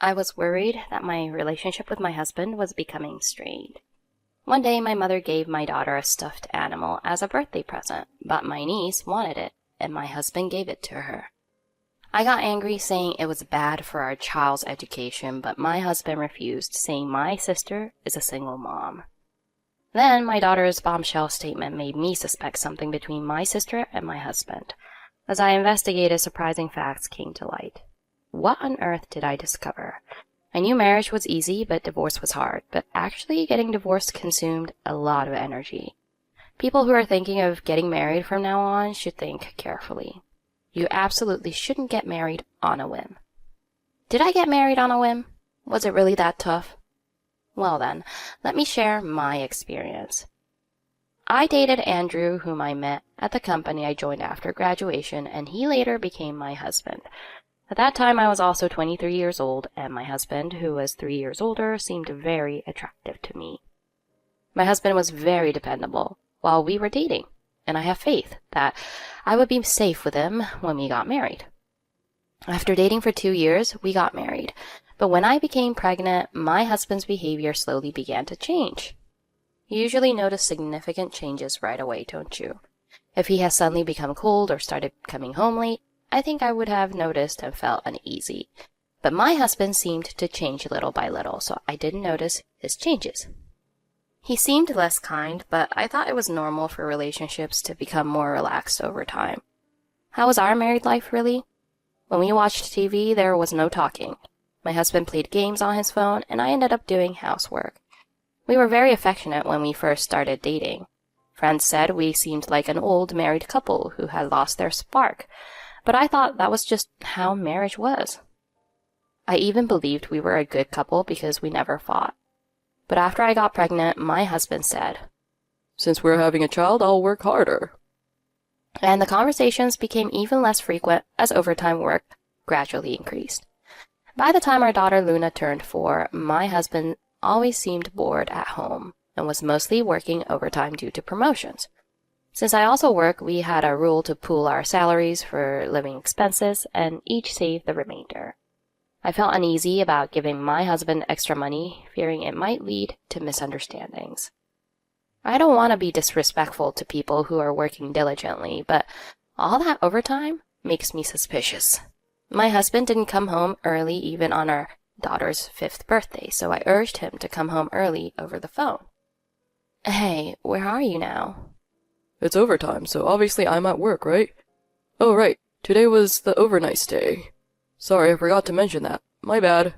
I was worried that my relationship with my husband was becoming strained. One day, my mother gave my daughter a stuffed animal as a birthday present, but my niece wanted it, and my husband gave it to her. I got angry, saying it was bad for our child's education, but my husband refused, saying my sister is a single mom. Then my daughter's bombshell statement made me suspect something between my sister and my husband. As I investigated, surprising facts came to light. What on earth did I discover? I knew marriage was easy, but divorce was hard. But actually getting divorced consumed a lot of energy. People who are thinking of getting married from now on should think carefully. You absolutely shouldn't get married on a whim. Did I get married on a whim? Was it really that tough? Well then, let me share my experience. I dated Andrew, whom I met at the company I joined after graduation, and he later became my husband. At that time, I was also 23 years old, and my husband, who was 3 years older, seemed very attractive to me. My husband was very dependable while we were dating, and I have faith that I would be safe with him when we got married. After dating for 2 years, we got married, but when I became pregnant, my husband's behavior slowly began to change. You usually notice significant changes right away, don't you? If he has suddenly become cold or started coming home late, I think I would have noticed and felt uneasy. But my husband seemed to change little by little, so I didn't notice his changes. He seemed less kind, but I thought it was normal for relationships to become more relaxed over time. How was our married life really? When we watched TV, there was no talking. My husband played games on his phone, and I ended up doing housework. We were very affectionate when we first started dating. Friends said we seemed like an old married couple who had lost their spark, but I thought that was just how marriage was. I even believed we were a good couple because we never fought. But after I got pregnant, my husband said, "Since we're having a child, I'll work harder." And the conversations became even less frequent as overtime work gradually increased. By the time our daughter Luna turned 4, my husband always seemed bored at home and was mostly working overtime due to promotions. Since I also work, we had a rule to pool our salaries for living expenses and each save the remainder. I felt uneasy about giving my husband extra money, fearing it might lead to misunderstandings. I don't want to be disrespectful to people who are working diligently, but all that overtime makes me suspicious. My husband didn't come home early even on our daughter's 5th birthday, so I urged him to come home early over the phone. "Hey, where are you now?" "It's overtime, so obviously I'm at work, right? Oh, right. Today was the overnight stay. Sorry, I forgot to mention that. My bad."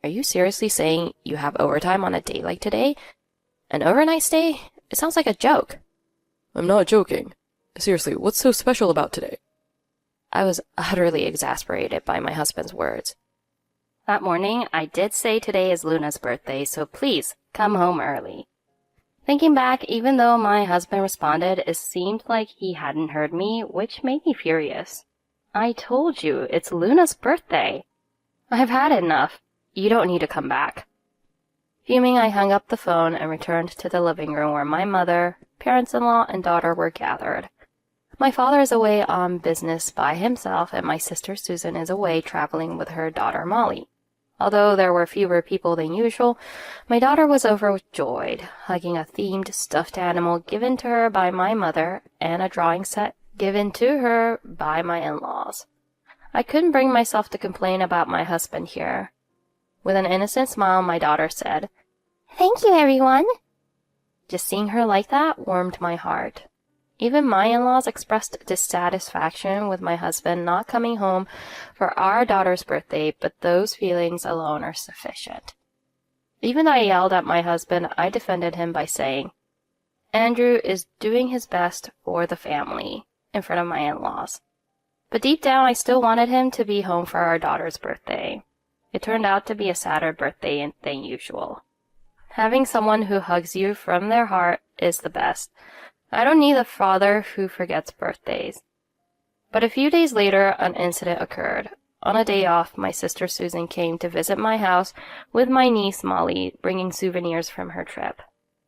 Are you seriously saying you have overtime on a day like today? An overnight stay? It sounds like a joke. I'm not joking. Seriously, what's so special about today? I was utterly exasperated by my husband's words. That morning, I did say today is Luna's birthday, so please come home early. Thinking back, even though my husband responded, it seemed like he hadn't heard me, which made me furious. I told you, it's Luna's birthday. I've had enough. You don't need to come back. Fuming, I hung up the phone and returned to the living room where my mother, parents-in-law, and daughter were gathered. My father is away on business by himself, and my sister Susan is away traveling with her daughter Molly. Although there were fewer people than usual, my daughter was overjoyed, hugging a themed stuffed animal given to her by my mother and a drawing set given to her by my in-laws. I couldn't bring myself to complain about my husband here. With an innocent smile, my daughter said, "Thank you, everyone." Just seeing her like that warmed my heart. Even my in-laws expressed dissatisfaction with my husband not coming home for our daughter's birthday, but those feelings alone are sufficient. Even though I yelled at my husband, I defended him by saying, "Andrew is doing his best for the family," in front of my in-laws. But deep down, I still wanted him to be home for our daughter's birthday. It turned out to be a sadder birthday than usual. Having someone who hugs you from their heart is the best. I don't need a father who forgets birthdays. But a few days later, an incident occurred. On a day off, my sister Susan came to visit my house with my niece Molly, bringing souvenirs from her trip.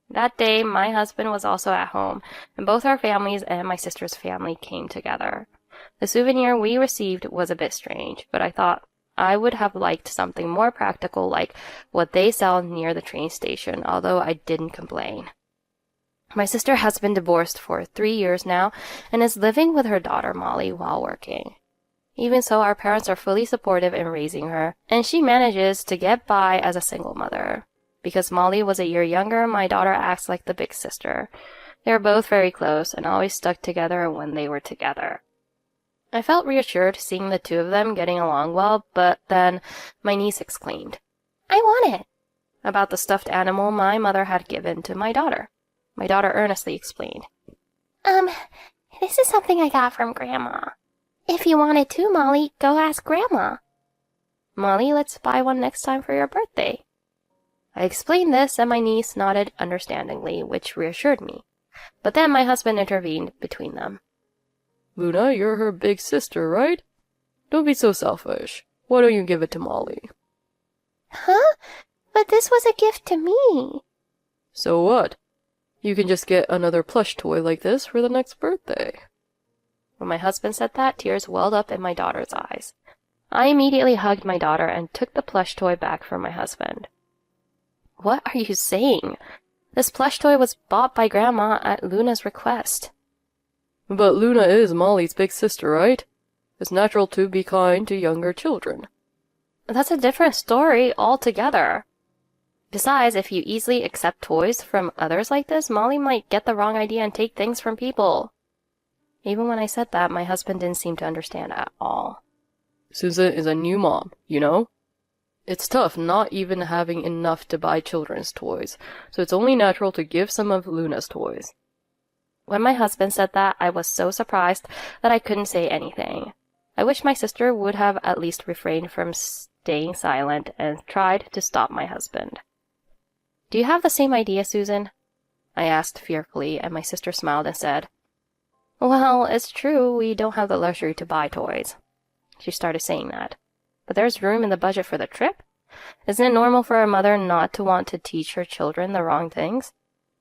That day, my husband was also at home, and both our families and my sister's family came together. The souvenir we received was a bit strange, but I thought I would have liked something more practical like what they sell near the train station, although I didn't complain. My sister has been divorced for 3 years now and is living with her daughter Molly while working. Even so, our parents are fully supportive in raising her, and she manages to get by as a single mother. Because Molly was a year younger, my daughter acts like the big sister. They are both very close and always stuck together when they were together. I felt reassured seeing the two of them getting along well, but then my niece exclaimed, "I want it!" about the stuffed animal my mother had given to my daughter. My daughter earnestly explained, This is something I got from Grandma. If you want it too, Molly, go ask Grandma." "Molly, let's buy one next time for your birthday." I explained this, and my niece nodded understandingly, which reassured me. But then my husband intervened between them. "Luna, you're her big sister, right? Don't be so selfish. Why don't you give it to Molly?" Huh? But this was a gift to me. "So what? You can just get another plush toy like this for the next birthday." When my husband said that, tears welled up in my daughter's eyes. I immediately hugged my daughter and took the plush toy back from my husband. "What are you saying? This plush toy was bought by Grandma at Luna's request." "But Luna is Molly's big sister, right? It's natural to be kind to younger children." "That's a different story altogether. Besides, if you easily accept toys from others like this, Molly might get the wrong idea and take things from people." Even when I said that, my husband didn't seem to understand at all. "Susan is a new mom, you know? It's tough not even having enough to buy children's toys, so it's only natural to give some of Luna's toys." When my husband said that, I was so surprised that I couldn't say anything. I wish my sister would have at least refrained from staying silent and tried to stop my husband. "Do you have the same idea, Susan?" I asked fearfully, and my sister smiled and said, "Well, it's true we don't have the luxury to buy toys." She started saying that. "But there's room in the budget for the trip. Isn't it normal for a mother not to want to teach her children the wrong things?"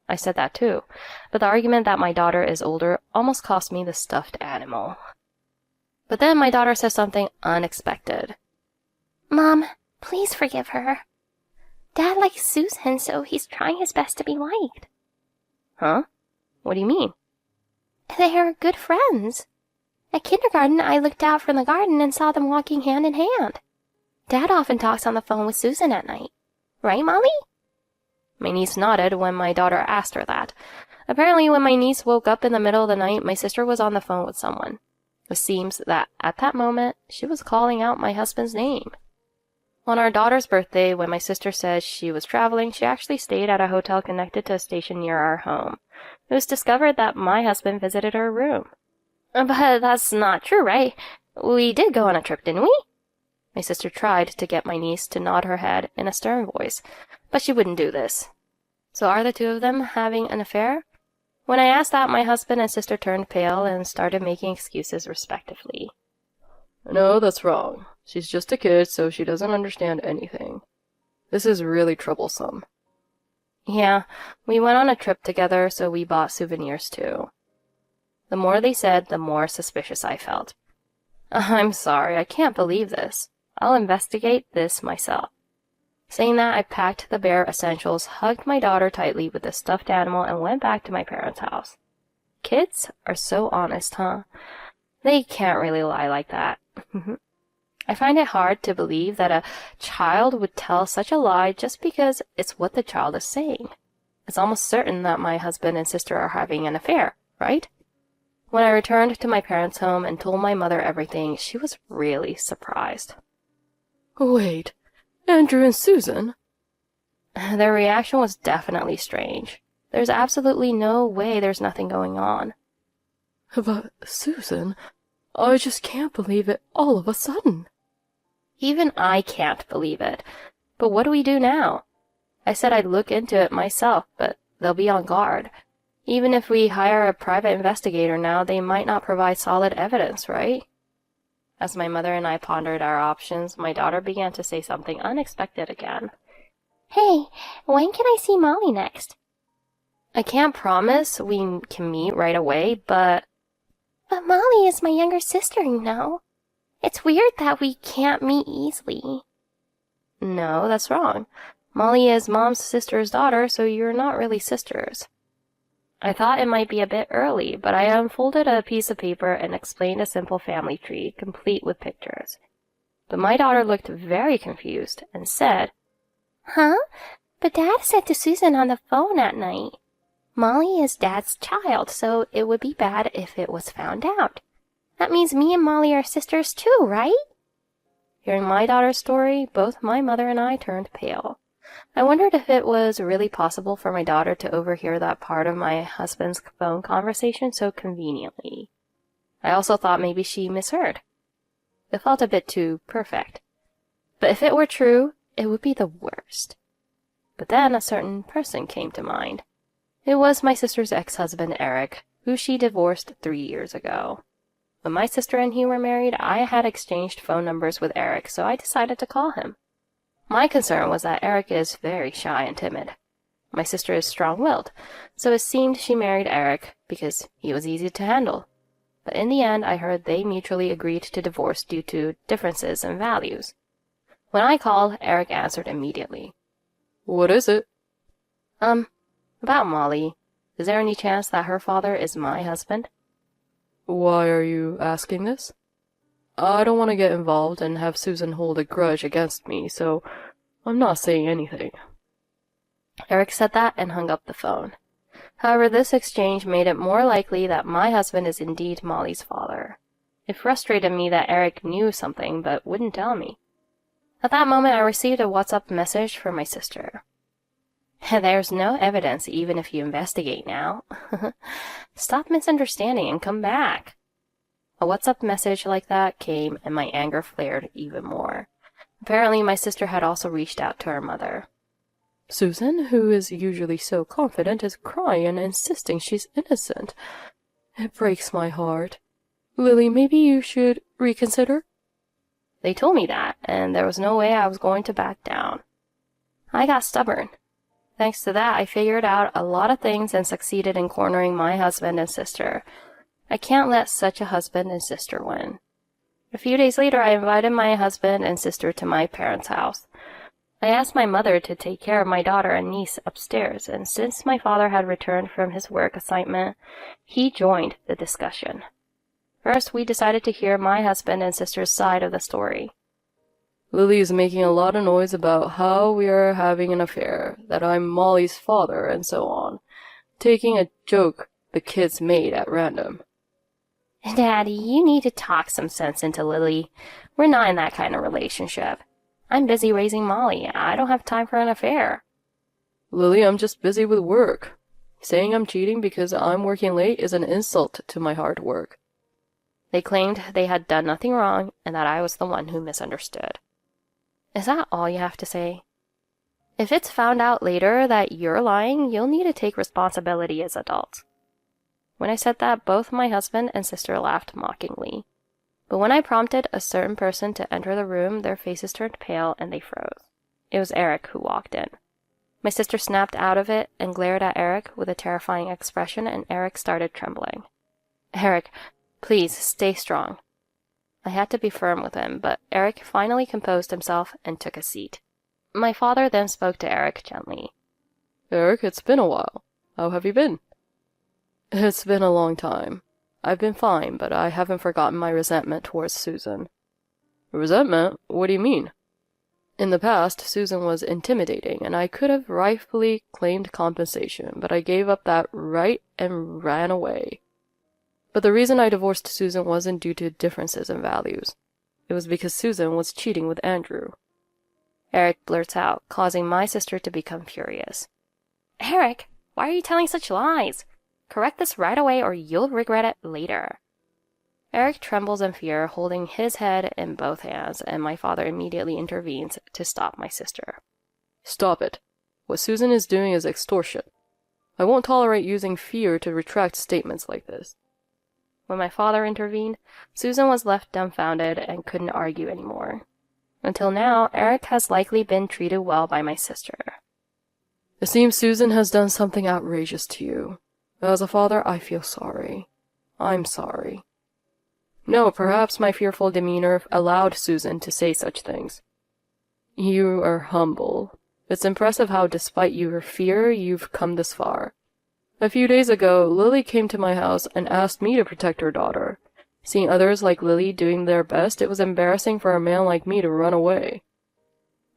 I said that too, but the argument that my daughter is older almost cost me the stuffed animal. But then my daughter said something unexpected. "Mom, please forgive her. Dad likes Susan, so he's trying his best to be liked." "Huh? What do you mean?" "They are good friends. At kindergarten, I looked out from the garden and saw them walking hand in hand. Dad often talks on the phone with Susan at night. Right, Molly?" My niece nodded when my daughter asked her that. Apparently, when my niece woke up in the middle of the night, my sister was on the phone with someone. It seems that at that moment, she was calling out my husband's name. On our daughter's birthday, when my sister said she was traveling, she actually stayed at a hotel connected to a station near our home. It was discovered that my husband visited her room. "But that's not true, right? We did go on a trip, didn't we?" My sister tried to get my niece to nod her head in a stern voice, but she wouldn't do this. So are the two of them having an affair? When I asked that, my husband and sister turned pale and started making excuses respectively. "No, that's wrong. She's just a kid, so she doesn't understand anything. This is really troublesome." "Yeah, we went on a trip together, so we bought souvenirs too." The more they said, the more suspicious I felt. "I'm sorry, I can't believe this. I'll investigate this myself." Saying that, I packed the bare essentials, hugged my daughter tightly with the stuffed animal, and went back to my parents' house. Kids are so honest, huh? They can't really lie like that. I find it hard to believe that a child would tell such a lie just because it's what the child is saying. It's almost certain that my husband and sister are having an affair, right? When I returned to my parents' home and told my mother everything, she was really surprised. "Wait, Andrew and Susan?" Their reaction was definitely strange. There's absolutely no way there's nothing going on. "But Susan, I just can't believe it all of a sudden." Even I can't believe it. But what do we do now? I said I'd look into it myself, but they'll be on guard. Even if we hire a private investigator now, they might not provide solid evidence, right? As my mother and I pondered our options, my daughter began to say something unexpected again. "Hey, when can I see Molly next?" "I can't promise we can meet right away, but..." "But Molly is my younger sister, you know. It's weird that we can't meet easily. No, that's wrong. Molly is Mom's sister's daughter, so you're not really sisters. I thought it might be a bit early, but I unfolded a piece of paper and explained a simple family tree, complete with pictures. But my daughter looked very confused and said, Huh? But Dad said to Susan on the phone at night, Molly is Dad's child, so it would be bad if it was found out. That means me and Molly are sisters too, right? Hearing my daughter's story, both my mother and I turned pale. I wondered if it was really possible for my daughter to overhear that part of my husband's phone conversation so conveniently. I also thought maybe she misheard. It felt a bit too perfect. But if it were true, it would be the worst. But then a certain person came to mind. It was my sister's ex-husband, Eric, who she divorced 3 years ago. When my sister and he were married, I had exchanged phone numbers with Eric, so I decided to call him. My concern was that Eric is very shy and timid. My sister is strong-willed, so it seemed she married Eric because he was easy to handle. But in the end, I heard they mutually agreed to divorce due to differences in values. When I called, Eric answered immediately. What is it? About Molly. Is there any chance that her father is my husband? Why are you asking this? I don't want to get involved and have Susan hold a grudge against me, so I'm not saying anything. Eric said that and hung up the phone. However, this exchange made it more likely that my husband is indeed Molly's father. It frustrated me that Eric knew something but wouldn't tell me. At that moment, I received a WhatsApp message from my sister. There's no evidence even if you investigate now. Stop misunderstanding and come back. A WhatsApp message like that came and my anger flared even more. Apparently, my sister had also reached out to her mother. Susan, who is usually so confident, is crying and insisting she's innocent. It breaks my heart. Lily, maybe you should reconsider? They told me that, and there was no way I was going to back down. I got stubborn. Thanks to that, I figured out a lot of things and succeeded in cornering my husband and sister. I can't let such a husband and sister win. A few days later, I invited my husband and sister to my parents' house. I asked my mother to take care of my daughter and niece upstairs, and since my father had returned from his work assignment, he joined the discussion. First, we decided to hear my husband and sister's side of the story. Lily is making a lot of noise about how we are having an affair, that I'm Molly's father, and so on, taking a joke the kids made at random. Daddy, you need to talk some sense into Lily. We're not in that kind of relationship. I'm busy raising Molly. I don't have time for an affair. Lily, I'm just busy with work. Saying I'm cheating because I'm working late is an insult to my hard work. They claimed they had done nothing wrong and that I was the one who misunderstood. Is that all you have to say? If it's found out later that you're lying, you'll need to take responsibility as adults. When I said that, both my husband and sister laughed mockingly. But when I prompted a certain person to enter the room, their faces turned pale and they froze. It was Eric who walked in. My sister snapped out of it and glared at Eric with a terrifying expression, and Eric started trembling. Eric, please, stay strong. I had to be firm with him, but Eric finally composed himself and took a seat. My father then spoke to Eric gently. Eric, it's been a while. How have you been? It's been a long time. I've been fine, but I haven't forgotten my resentment towards Susan. Resentment? What do you mean? In the past, Susan was intimidating, and I could have rightfully claimed compensation, but I gave up that right and ran away. But the reason I divorced Susan wasn't due to differences in values. It was because Susan was cheating with Andrew. Eric blurts out, causing my sister to become furious. Eric, why are you telling such lies? Correct this right away or you'll regret it later. Eric trembles in fear, holding his head in both hands, and my father immediately intervenes to stop my sister. Stop it. What Susan is doing is extortion. I won't tolerate using fear to retract statements like this. When my father intervened, Susan was left dumbfounded and couldn't argue anymore. Until now, Eric has likely been treated well by my sister. It seems Susan has done something outrageous to you. As a father, I feel sorry. I'm sorry. No, perhaps my fearful demeanor allowed Susan to say such things. You are humble. It's impressive how, despite your fear, you've come this far. A few days ago, Lily came to my house and asked me to protect her daughter. Seeing others like Lily doing their best, it was embarrassing for a man like me to run away.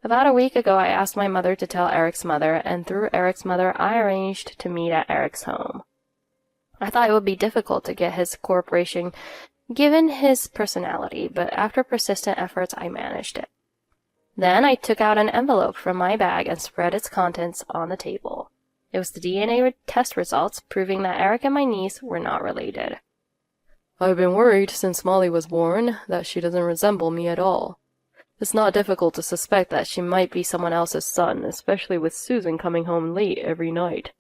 About a week ago, I asked my mother to tell Eric's mother, and through Eric's mother, I arranged to meet at Eric's home. I thought it would be difficult to get his cooperation given his personality, but after persistent efforts, I managed it. Then I took out an envelope from my bag and spread its contents on the table. It was the DNA test results proving that Eric and my niece were not related. I've been worried since Molly was born that she doesn't resemble me at all. It's not difficult to suspect that she might be someone else's son, especially with Susan coming home late every night.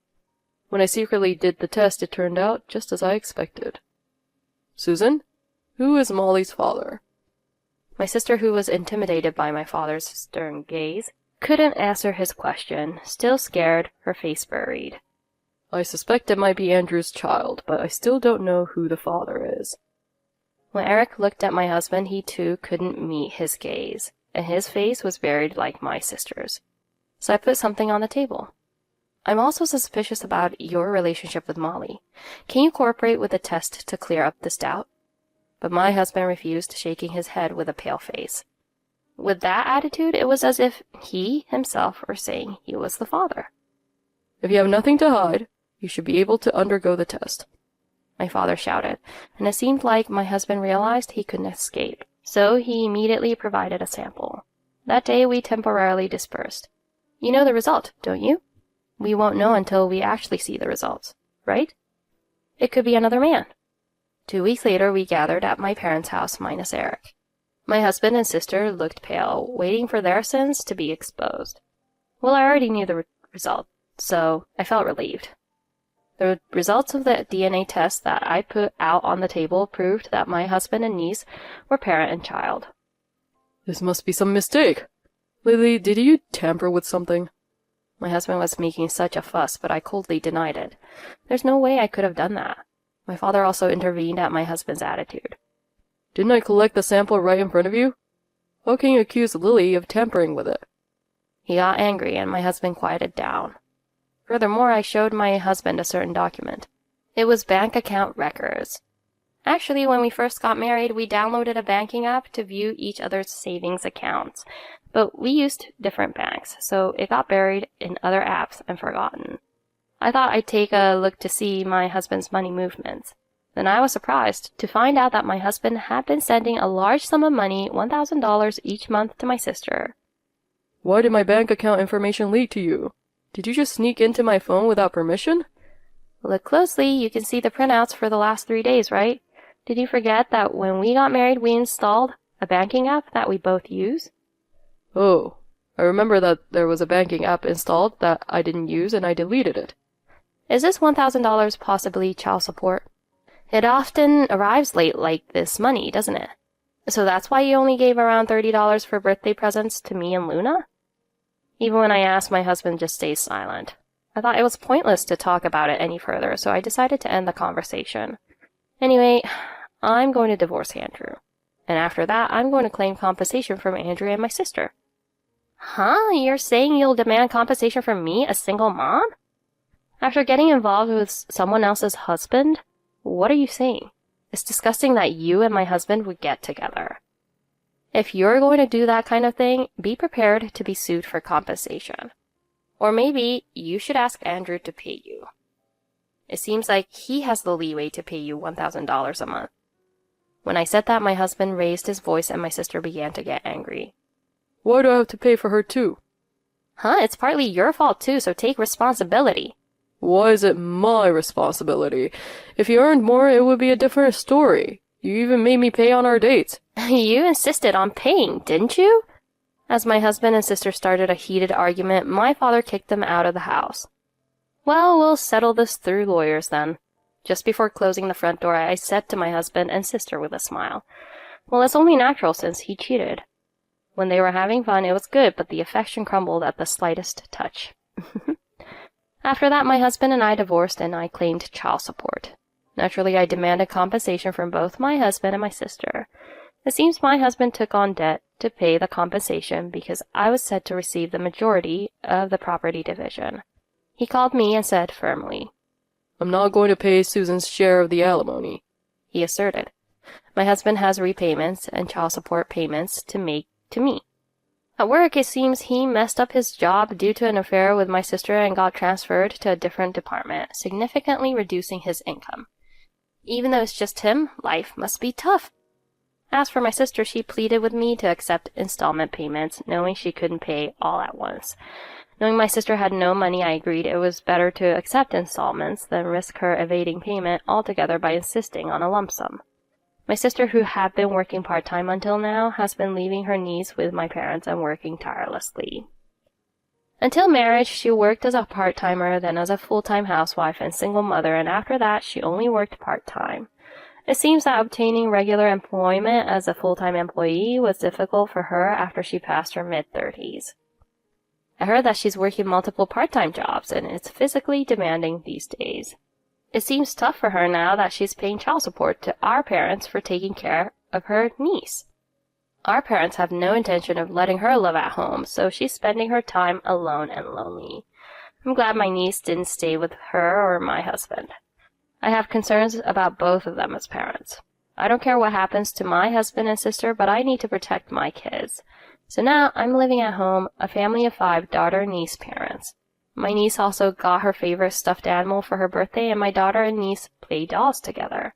When I secretly did the test, it turned out just as I expected. Susan, who is Molly's father? My sister, who was intimidated by my father's stern gaze, couldn't answer his question. Still scared, her face buried. I suspect it might be Andrew's child, but I still don't know who the father is. When Eric looked at my husband, he too couldn't meet his gaze, and his face was buried like my sister's. So I put something on the table. I'm also suspicious about your relationship with Molly. Can you cooperate with the test to clear up this doubt? But my husband refused, shaking his head with a pale face. With that attitude, it was as if he himself were saying he was the father. If you have nothing to hide, you should be able to undergo the test. My father shouted, and it seemed like my husband realized he couldn't escape, so he immediately provided a sample. That day we temporarily dispersed. You know the result, don't you? We won't know until we actually see the results, right? It could be another man. 2 weeks later, we gathered at my parents' house minus Eric. My husband and sister looked pale, waiting for their sins to be exposed. Well, I already knew the result, so I felt relieved. The results of the DNA test that I put out on the table proved that my husband and niece were parent and child. This must be some mistake. Lily, did you tamper with something? My husband was making such a fuss, but I coldly denied it. There's no way I could have done that. My father also intervened at my husband's attitude. Didn't I collect the sample right in front of you? How can you accuse Lily of tampering with it? He got angry, and my husband quieted down. Furthermore, I showed my husband a certain document. It was bank account records. Actually, when we first got married, we downloaded a banking app to view each other's savings accounts. But we used different banks, so it got buried in other apps and forgotten. I thought I'd take a look to see my husband's money movements. Then I was surprised to find out that my husband had been sending a large sum of money, $1,000 each month, to my sister. Why did my bank account information leak to you? Did you just sneak into my phone without permission? Look closely, you can see the printouts for the last 3 days, right? Did you forget that when we got married, we installed a banking app that we both use? Oh, I remember that there was a banking app installed that I didn't use and I deleted it. Is this $1,000 possibly child support? It often arrives late like this money, doesn't it? So that's why you only gave around $30 for birthday presents to me and Luna? Even when I asked, my husband just stays silent. I thought it was pointless to talk about it any further, so I decided to end the conversation. Anyway, I'm going to divorce Andrew. And after that, I'm going to claim compensation from Andrew and my sister. Huh? You're saying you'll demand compensation from me, a single mom? After getting involved with someone else's husband? What are you saying? It's disgusting that you and my husband would get together. If you're going to do that kind of thing, be prepared to be sued for compensation. Or maybe you should ask Andrew to pay you. It seems like he has the leeway to pay you $1,000 a month. When I said that, my husband raised his voice and my sister began to get angry. Why do I have to pay for her too? Huh? It's partly your fault too, so take responsibility. Why is it my responsibility? If you earned more, it would be a different story. You even made me pay on our dates. You insisted on paying, didn't you? As my husband and sister started a heated argument, my father kicked them out of the house. Well, we'll settle this through lawyers then. Just before closing the front door, I said to my husband and sister with a smile, well, it's only natural since he cheated. When they were having fun, it was good, but the affection crumbled at the slightest touch. After that, my husband and I divorced and I claimed child support. Naturally, I demanded compensation from both my husband and my sister. It seems my husband took on debt to pay the compensation because I was said to receive the majority of the property division. He called me and said firmly, "I'm not going to pay Susan's share of the alimony," he asserted. My husband has repayments and child support payments to make to me. At work, it seems he messed up his job due to an affair with my sister and got transferred to a different department, significantly reducing his income. Even though it's just him, life must be tough. As for my sister, she pleaded with me to accept installment payments, knowing she couldn't pay all at once. Knowing my sister had no money, I agreed it was better to accept installments than risk her evading payment altogether by insisting on a lump sum. My sister, who had been working part-time until now, has been leaving her niece with my parents and working tirelessly. Until marriage, she worked as a part-timer, then as a full-time housewife and single mother, and after that, she only worked part-time. It seems that obtaining regular employment as a full-time employee was difficult for her after she passed her mid-30s. I heard that she's working multiple part-time jobs, and it's physically demanding these days. It seems tough for her now that she's paying child support to our parents for taking care of her niece. Our parents have no intention of letting her live at home, so she's spending her time alone and lonely. I'm glad my niece didn't stay with her or my husband. I have concerns about both of them as parents. I don't care what happens to my husband and sister, but I need to protect my kids. So now I'm living at home, a family of 5 daughter-niece parents. My niece also got her favorite stuffed animal for her birthday, and my daughter and niece play dolls together.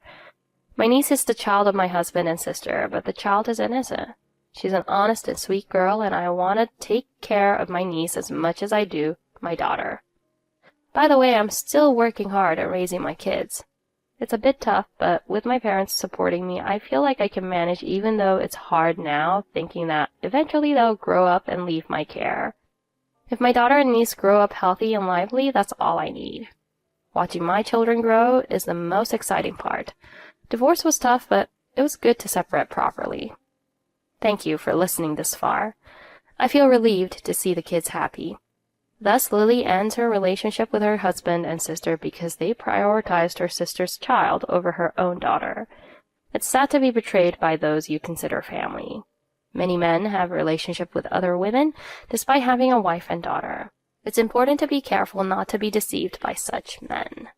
My niece is the child of my husband and sister, but the child is innocent. She's an honest and sweet girl, and I want to take care of my niece as much as I do my daughter. By the way, I'm still working hard at raising my kids. It's a bit tough, but with my parents supporting me, I feel like I can manage even though it's hard now, thinking that eventually they'll grow up and leave my care. If my daughter and niece grow up healthy and lively, that's all I need. Watching my children grow is the most exciting part. Divorce was tough, but it was good to separate properly. Thank you for listening this far. I feel relieved to see the kids happy. Thus, Lily ends her relationship with her husband and sister because they prioritized her sister's child over her own daughter. It's sad to be betrayed by those you consider family. Many men have a relationship with other women despite having a wife and daughter. It's important to be careful not to be deceived by such men.